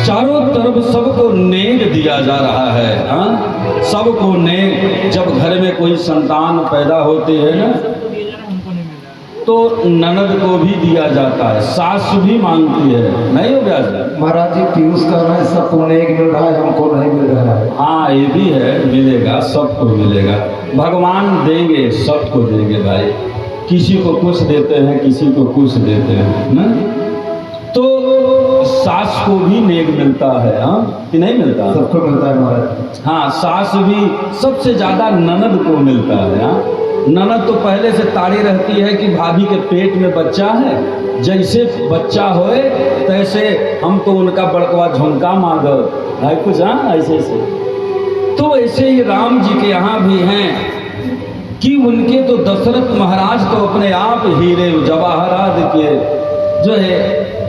चारों तरफ सबको नेग दिया जा रहा है। हाँ, सबको नेग। जब घर में कोई संतान पैदा होती है ना, तो ननद को भी दिया जाता है, सास भी मांगती है, नहीं हो गया सर? महाराज जी पीयूष कर रहे हैं, सबको नेक मिल रहा है, हमको नहीं मिल रहा है। हाँ, ये भी है, मिलेगा, सबको मिलेगा। भगवान देंगे, सबको देंगे भाई। किसी को कुछ देते हैं, किसी को कुछ देते हैं ना। तो सास को भी नेक मिलता है, हाँ कि नहीं मिलता? सबको मिलता है महाराज। हाँ, सास भी, सबसे ज्यादा ननद को मिलता है। हाँ, ननद तो पहले से ताड़ी रहती है कि भाभी के पेट में बच्चा है, जैसे बच्चा होए तैसे हम तो उनका बड़कवा झुमका मांगो है कुछ। हाँ, ऐसे ऐसे। तो ऐसे ही राम जी के यहाँ भी हैं कि उनके तो दशरथ महाराज तो अपने आप हीरे जवाहरात के जो है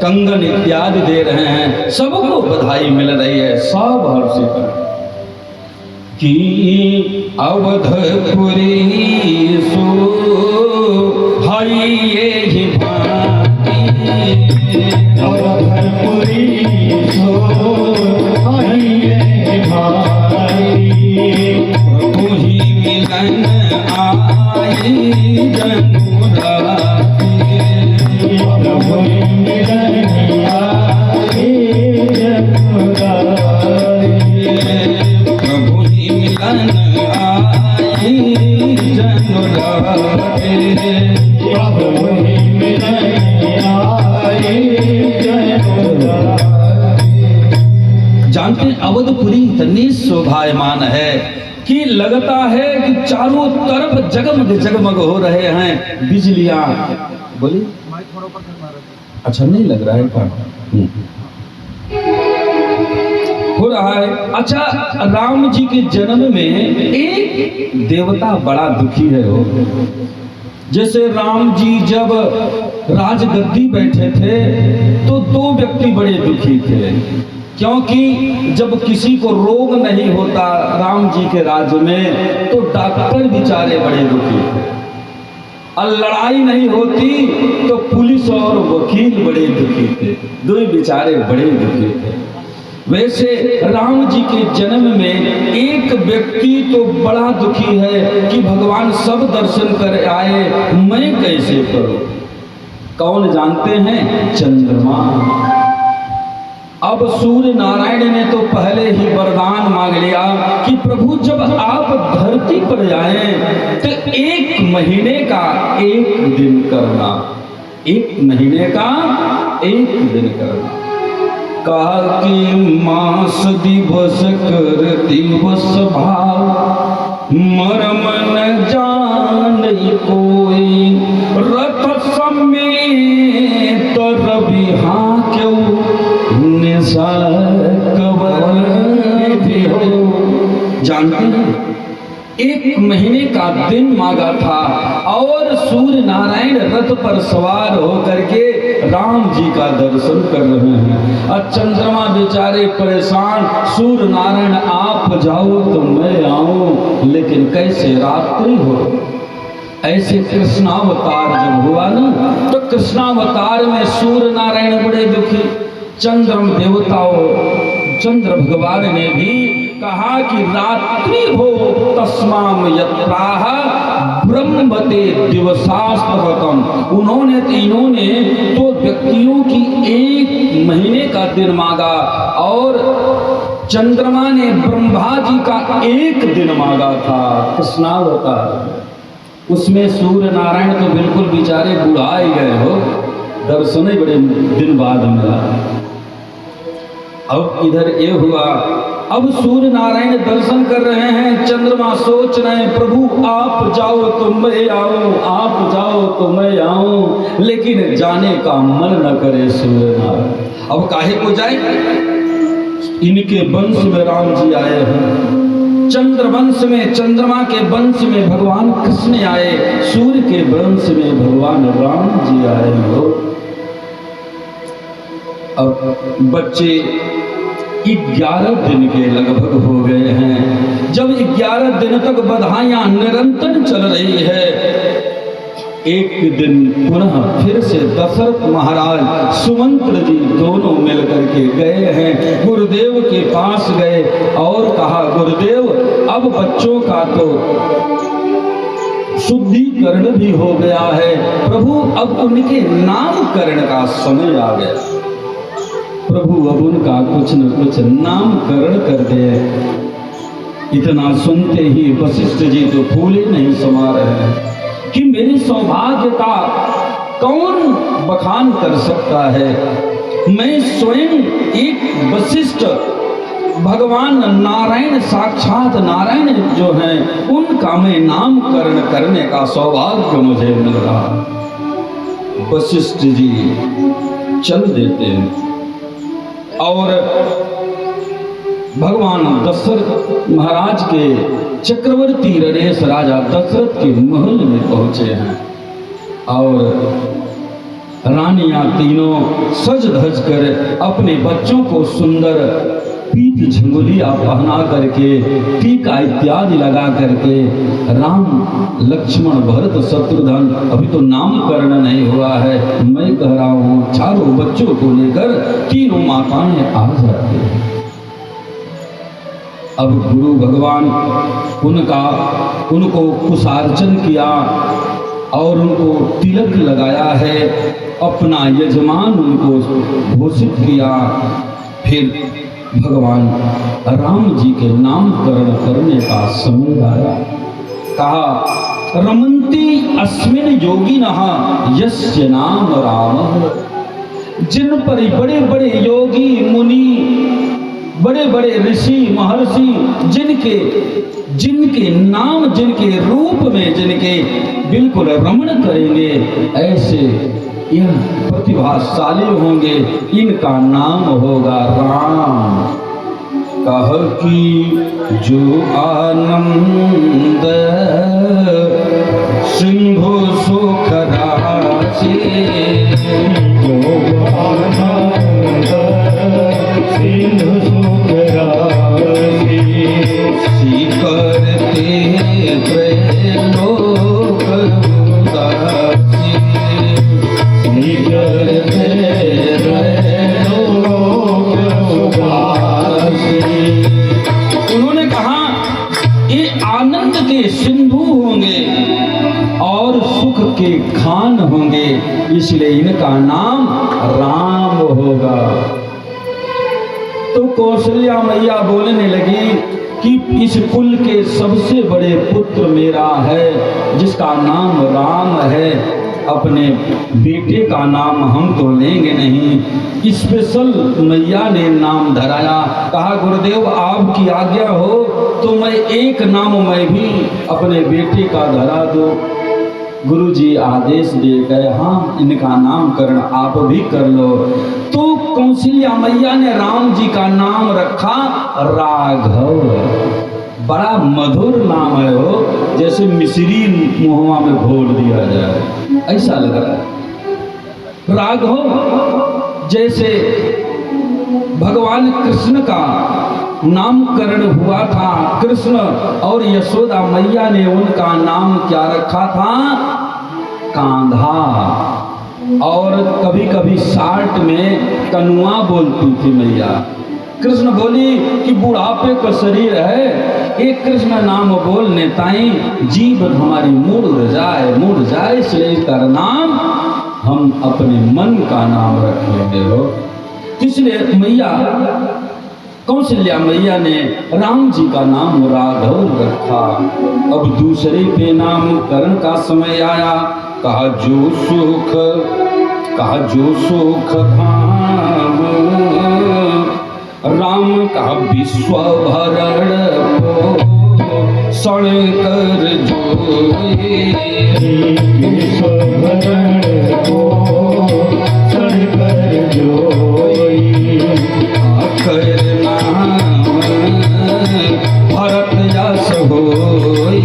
कंगन इत्यादि दे रहे हैं, सबको बधाई मिल रही है, सब हर्षित हैं कि अवधपुरी हाई ये भांति, अवधपुरी हाई ये भांति, प्रभु ही मिलन आई जनुराती, प्रभु ही मिलन आई जनुराती, प्रभु ही मिलन आई जनुराती, प्रभु ही मिलन आई जनुराती। जानते हैं अवधपुरी इतनी शोभायमान है कि लगता है कि चारों तरफ जगमग जगमग हो रहे हैं बिजलियां। बोलिए। अच्छा, नहीं लग रहा है क्या? हो रहा है। अच्छा, राम जी के जन्म में एक देवता बड़ा दुखी है हो। जैसे राम जी जब राजगद्दी बैठे थे तो दो व्यक्ति बड़े दुखी थे, क्योंकि जब किसी को रोग नहीं होता राम जी के राज्य में तो डॉक्टर बेचारे बड़े दुखी थे, और लड़ाई नहीं होती तो पुलिस और वकील बड़े दुखी थे, दो बेचारे बड़े दुखी थे। वैसे राम जी के जन्म में एक व्यक्ति तो बड़ा दुखी है कि भगवान सब दर्शन कर आए, मैं कैसे करूं? कौन जानते हैं? चंद्रमा। अब सूर्य नारायण ने तो पहले ही वरदान मांग लिया कि प्रभु जब आप धरती पर आए तो 1 महीने का 1 दिन करना, 1 महीने का 1 दिन करना। कहा कि मास दिवस कर दिवस भाव, मरम न जान कोई, रथ समेत रवि हाँ क्यों जानते हैं 1 महीने का दिन मांगा था, और सूर्य नारायण रथ पर सवार होकर के राम जी का दर्शन कर रहे हैं। और चंद्रमा बेचारे परेशान, सूर्य नारायण आप जाओ तो मैं आऊं, लेकिन कैसे रात्रि हो। ऐसे कृष्णावतार जब हुआ ना, तो कृष्णावतार में सूर्य नारायण बड़े दुखी, चंद्रम देवताओं चंद्र भगवान ने भी कहा कि रात्रि हो तस्माम यत्राह ब्रह्मते दिवसास्तवतम। इन्होंने तो व्यक्तियों की 1 महीने का दिन मांगा, और चंद्रमा ने ब्रह्मा जी का 1 दिन मांगा था। कृष्णावतार उसमें सूर्य नारायण तो बिल्कुल बेचारे बुढ़ा ही गए हो, दर्शन ही बड़े दिन बाद मिला। अब इधर ये हुआ, अब सूर्य नारायण दर्शन कर रहे हैं, चंद्रमा सोच रहे हैं प्रभु आप जाओ तो मैं आऊं, आप जाओ तो मैं आऊं, लेकिन जाने का मन न करे सूर्य नारायण। अब काहे को जाए? इनके वंश में राम जी आए हैं, चंद्र वंश में, चंद्रमा के वंश में भगवान कृष्ण आए, सूर्य के वंश में भगवान राम जी आए हो। अब बच्चे 11 दिन के लगभग हो गए हैं। जब 11 दिन तक बधाइयां निरंतर चल रही है, एक दिन पुनः फिर से दशरथ महाराज सुमंत्र जी दोनों मिलकर के गए हैं, गुरुदेव के पास गए और कहा, गुरुदेव अब बच्चों का तो शुद्धिकरण भी हो गया है, प्रभु अब उनके नामकरण का समय आ गया, प्रभु अब उनका कुछ न कुछ नामकरण कर दे। इतना सुनते ही वशिष्ठ जी तो फूले नहीं समा रहे हैं कि मेरे सौभाग्य का कौन बखान कर सकता है। मैं स्वयं एक वशिष्ठ भगवान नारायण, साक्षात नारायण जो हैं, उनका मैं नामकरण करने का सौभाग्य मुझे मिल रहा। वशिष्ठ जी चल देते हैं और भगवान दशरथ महाराज के चक्रवर्ती रणेश राजा दशरथ के महल में पहुंचे हैं और रानियां तीनों सज धज कर अपने बच्चों को सुंदर पीठ झंगुलियां पहना करके, टीका इत्यादि लगा करके, राम लक्ष्मण भरत शत्रुघ्न, अभी तो नामकरण नहीं हुआ है, मैं कह रहा हूँ चारों बच्चों को लेकर तीनों माताएं आ जाती हैं। अब गुरु भगवान उनको कुशार्चन किया और उनको तिलक लगाया है, अपना यजमान उनको घोषित किया। फिर भगवान राम जी के नामकरण करने का समय आया। कहा, रमन्ति अस्मिन् योगिनः यस्य नाम राम। जिन पर बड़े बड़े योगी मुनि, बड़े बड़े ऋषि महर्षि, जिनके नाम, जिनके रूप में, जिनके बिल्कुल रमण करेंगे, ऐसे यह प्रतिभाशाली होंगे, इनका नाम होगा राम। कह कि जो आनंद सिंधु सुख राशि, जो आनंद सिंधु सुख राशि, करते त्रैलोक उदासी, उन्होंने कहा ये आनंद के सिंधु होंगे और सुख के खान होंगे, इसलिए इनका नाम राम होगा। तो कौशल्या मैया बोलने लगी कि इस कुल के सबसे बड़े पुत्र मेरा है, जिसका नाम राम है, अपने बेटे का नाम हम तो लेंगे नहीं। स्पेशल मैया ने नाम धराया। कहा, गुरुदेव आपकी आज्ञा हो तो मैं एक नाम मैं भी अपने बेटे का धरा दो। गुरुजी आदेश दे गए, हाँ इनका नामकरण आप भी कर लो। तो कौशल्या मैया ने राम जी का नाम रखा राघव। बड़ा मधुर नाम है वो, जैसे मिश्री मुहवा में घोल दिया जाए, ऐसा लग रहा है। राघव जैसे भगवान कृष्ण का नामकरण हुआ था, कृष्ण और यशोदा मैया ने उनका नाम क्या रखा था? कांधा। और कभी कभी साठ में कनुआ बोलती थी मैया। कृष्ण बोली कि बुढ़ापे का शरीर है, एक कृष्ण नाम बोलने ताई जीव हमारी मुड़ जाए, इसलिए इसका नाम हम अपने मन का नाम रखेंगे हो। इसलिए मैया कौशल्या मैया ने राम जी का नाम राघव रखा। अब दूसरे पे नामकरण का समय आया। कहा जो सुख धाम राम का विश्व भरण को सण कर जोई, विश्व भरण को सण कर जोई, आखिर नाम भरत यश होई,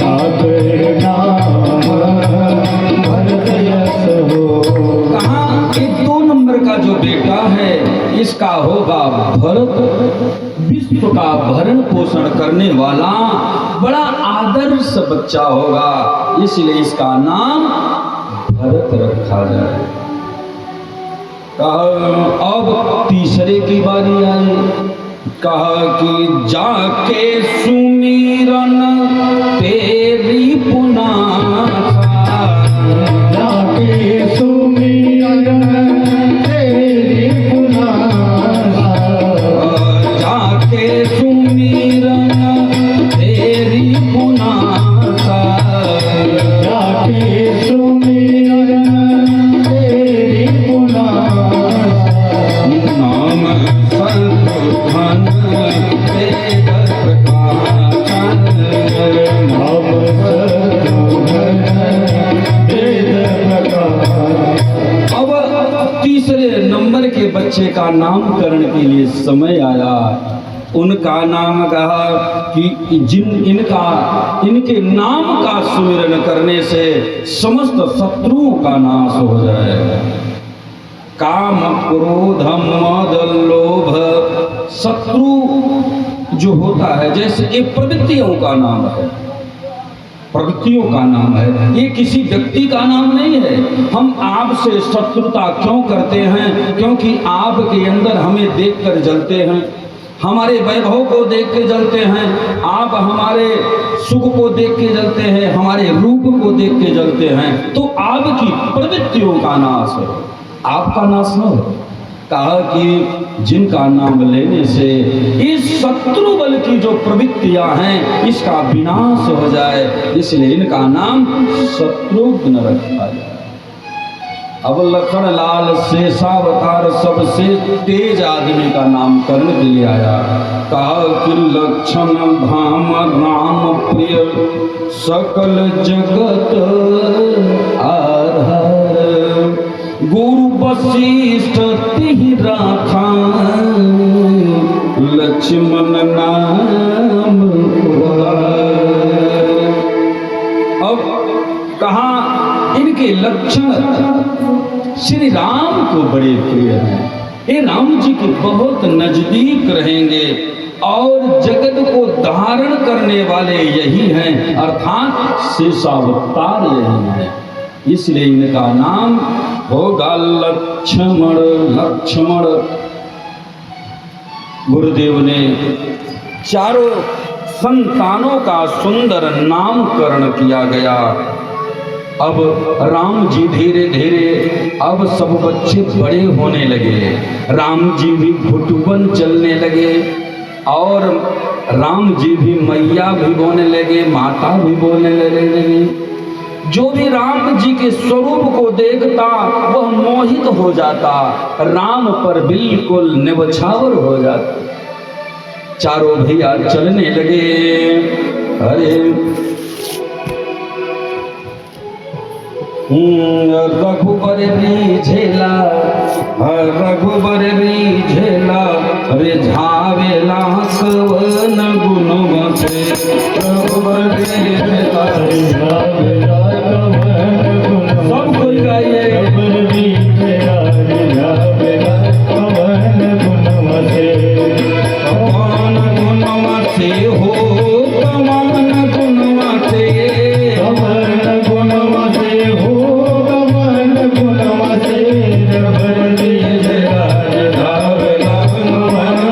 आखिर नाम भरत यश हो। कहाँ एक 2 नंबर का जो बेटा इसका होगा भरत, विश्व का भरण पोषण करने वाला बड़ा आदर्श बच्चा होगा, इसलिए इसका नाम भरत रखा जाए। कहा अब तीसरे की बारी आई। कहा कि जाके सुमिरन तेरी पुनासा, जाके सुमिरन तेरी पुनासा, जाके सुमिरन तेरी पुनासा, जाके सुमिरन तेरी पुनासा, नाम संतुधन वेद प्रकाशन, नाम संतुधन वेद प्रकाशन। अब तीसरे नंबर के बच्चे का नामकरण के लिए समय आया। उनका नाम कहा कि इनके नाम का सुमिरन करने से समस्त शत्रुओं का नाश हो जाएगा। काम क्रोध मद लोभ, शत्रु जो होता है, जैसे ये प्रवृत्तियों का नाम है, प्रवृत्तियों का नाम है, ये किसी व्यक्ति का नाम नहीं है। हम आपसे शत्रुता क्यों करते हैं? क्योंकि आपके अंदर हमें देखकर जलते हैं, हमारे वैभव को देख के जलते हैं, आप हमारे सुख को देख के जलते हैं, हमारे रूप को देख के जलते हैं, तो आपकी प्रवृत्तियों का नाश है, आपका नाश न हो। कहा कि जिनका नाम लेने से इस शत्रु बल की जो प्रवृत्तियां हैं इसका विनाश हो जाए, इसलिए इनका नाम शत्रुघ्न रखा जाए। अब लखन लाल शेषावतार सबसे तेज आदमी का नामकरण के लिए आया। कहा कि लक्षण धाम राम प्रिय सकल जगत आधार, गुरु वशिष्ठ तिहि राखा लक्ष्मण नाम पुरार। अब कहा इनके लक्षण श्री राम को बड़े प्रिय हैं, ये राम जी के बहुत नजदीक रहेंगे और जगत को धारण करने वाले यही हैं, अर्थात शेषावतार यही हैं, इसलिए इनका नाम होगा लक्ष्मण। लक्ष्मण गुरुदेव ने चारों संतानों का सुंदर नामकरण किया गया। अब राम जी धीरे धीरे अब सब बच्चे बड़े होने लगे, राम जी भी घुटुबन चलने लगे और राम जी भी मैया भी बोलने लगे, माता भी बोलने लगे। जो भी राम जी के स्वरूप को देखता वह मोहित हो जाता, राम पर बिल्कुल निबछावर हो जाता। चारों भैया चलने लगे। अरे रघुबर रीझेला, रघुबर रीझेला, रे झावेला कवन गुणवते, रघुबर रीझेला, सब कोई गाइए। कवन गुणवते हो, कवन गुणवते, कवन गुणवते हो, कवन गुणवते, रघुबर रीझेला, रे झावेला कवन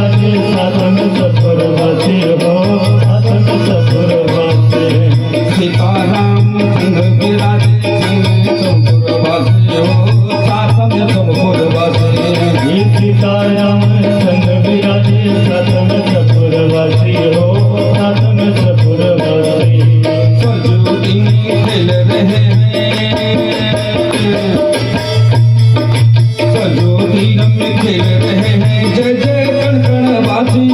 विराज साथ में सफरवासी हो, साथ में सफरवासी। सीताराम संग विराजे संग चंपुरवासी हो, साथ में चंपुरवासी। सीताराम संग विराजे साथ में सफरवासी हो, साथ में सफरवासी। सजोदी खेल रहे सजोदी में खेल रहे हैं, जय जय कणकणवासी।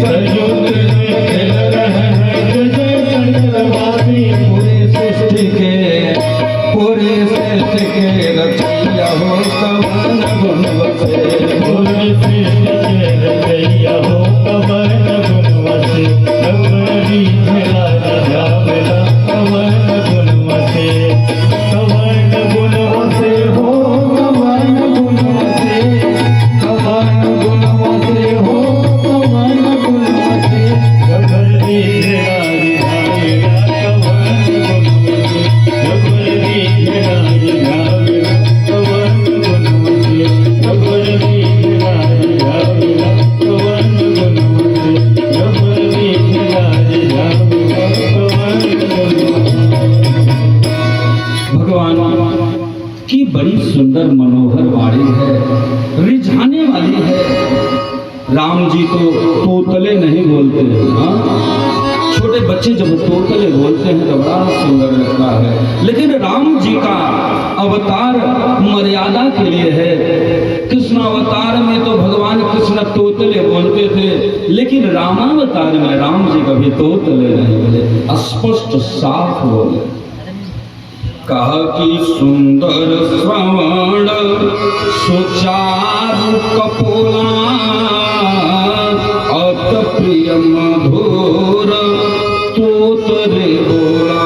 सजोदी में खेल रहे हैं, जय जय कणकणवासी। पूरे सृष्टि के रचैया हो कवन गुण बसे। पूरे सृष्टि के रचैया हो कवन गुण बसे। कवरी मेला राजा मेला कवन गुण बसे। कवन गुण बसे हो कवन गुण बसे। कवन गुण बसे हो कवन गुण बसे। कवरी मेला राजा मेला कवन गुण बसे। कवरी मेला राजा मेला कवन गुण बसे। कवरी मेला राजा मेला कवन गुण बसे। कवरी मेला राजा मेला कवन गुण बसे। भगवान की बड़ी सुंदर मनोहर वाणी है, रिझाने वाली है। राम जी तो तोतले नहीं बोलते हैं, हाँ? छोटे बच्चे जब तोतले बोलते हैं तो बड़ा सुंदर लगता है, लेकिन राम जी का अवतार मर्यादा के लिए है। कृष्ण अवतार में तो भगवान कृष्ण तोतले बोलते थे, लेकिन रामावतार में राम जी कभी तोतले नहीं बोले, स्पष्ट साफ बोले। कहा कि सुंदर श्रवण सुचारु कपोला, अत प्रिय मधुर तोतरे बोला।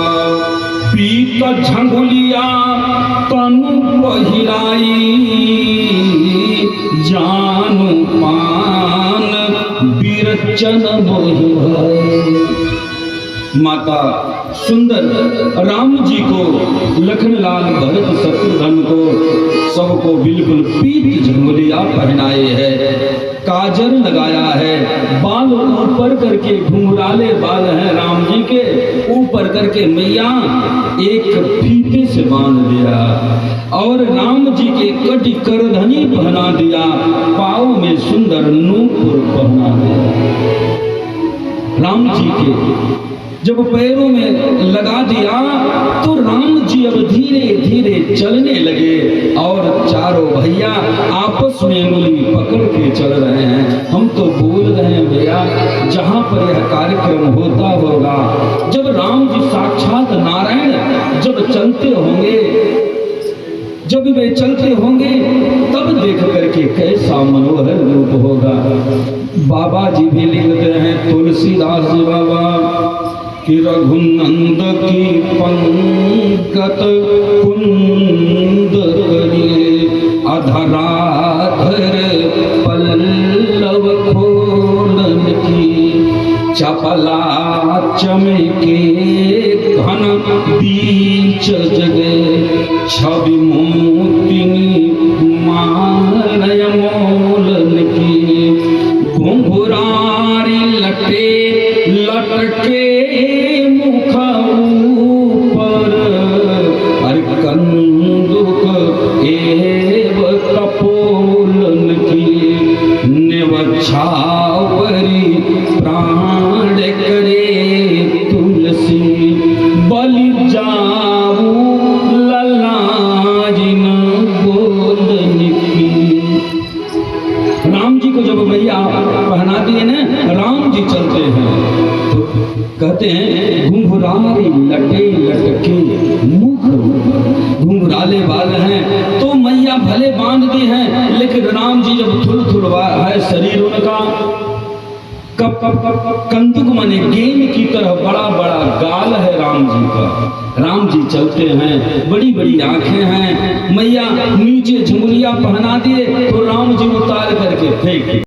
पीत झंगुलिया तनु पहिराई, जानू पान बिरचन मोहि। माता सुंदर राम जी को, लखनलाल भरत शत्रुघ्न को, सबको बिल्कुल पीत झंगुलिया पहनाए है, काजल लगाया है, बाल ऊपर करके घुंघराले बाल हैं राम जी के, ऊपर करके मैया एक फीते से बांध दिया और राम जी के कटी करधनी पहना दिया, पाँव में सुंदर नूपुर पहना दिया। राम जी के जब पैरों में लगा दिया तो राम जी अब धीरे धीरे चलने लगे और चारों भैया आपस में उंगली पकड़ के चल रहे हैं। हम तो बोल रहे हैं भैया, जहाँ पर यह कार्यक्रम होता होगा, जब राम जी साक्षात नारायण जब चलते होंगे, जब वे चलते होंगे तब देख करके कैसा मनोहर रूप होगा। बाबा जी भी लिखते हैं, तुलसीदास जी बाबा कि रघुनंद की पंकत कुंद करिए, अधराधर पल्लव खोलन की, चपला चमके घन बीच जगे, छवि मोतिनी मालय मोलन की, घुंघरारी लटे लटके मुख ऊपर, हर कंदुक एव कपोलन की, निवछावरी प्राण करे तुलसी, बलि जाऊ ललाजिन बोलन की। राम जी को जब मैया पहना दिए ना, राम जी चलते हैं तो कहते हैं घुंघरारी लटे लटके मुख, घुंघराले बाल हैं तो मैया भले बांध दी हैं, लेकिन राम जी जब थुड़थुड़वा है शरीर उनका, कब कंदुक माने गेंद की तरह बड़ा बड़ा गाल है राम जी का। राम जी चलते हैं, बड़ी बड़ी आंखें हैं, मैया नीचे झुमरिया पहना दिए तो राम जी उतार करके फेंक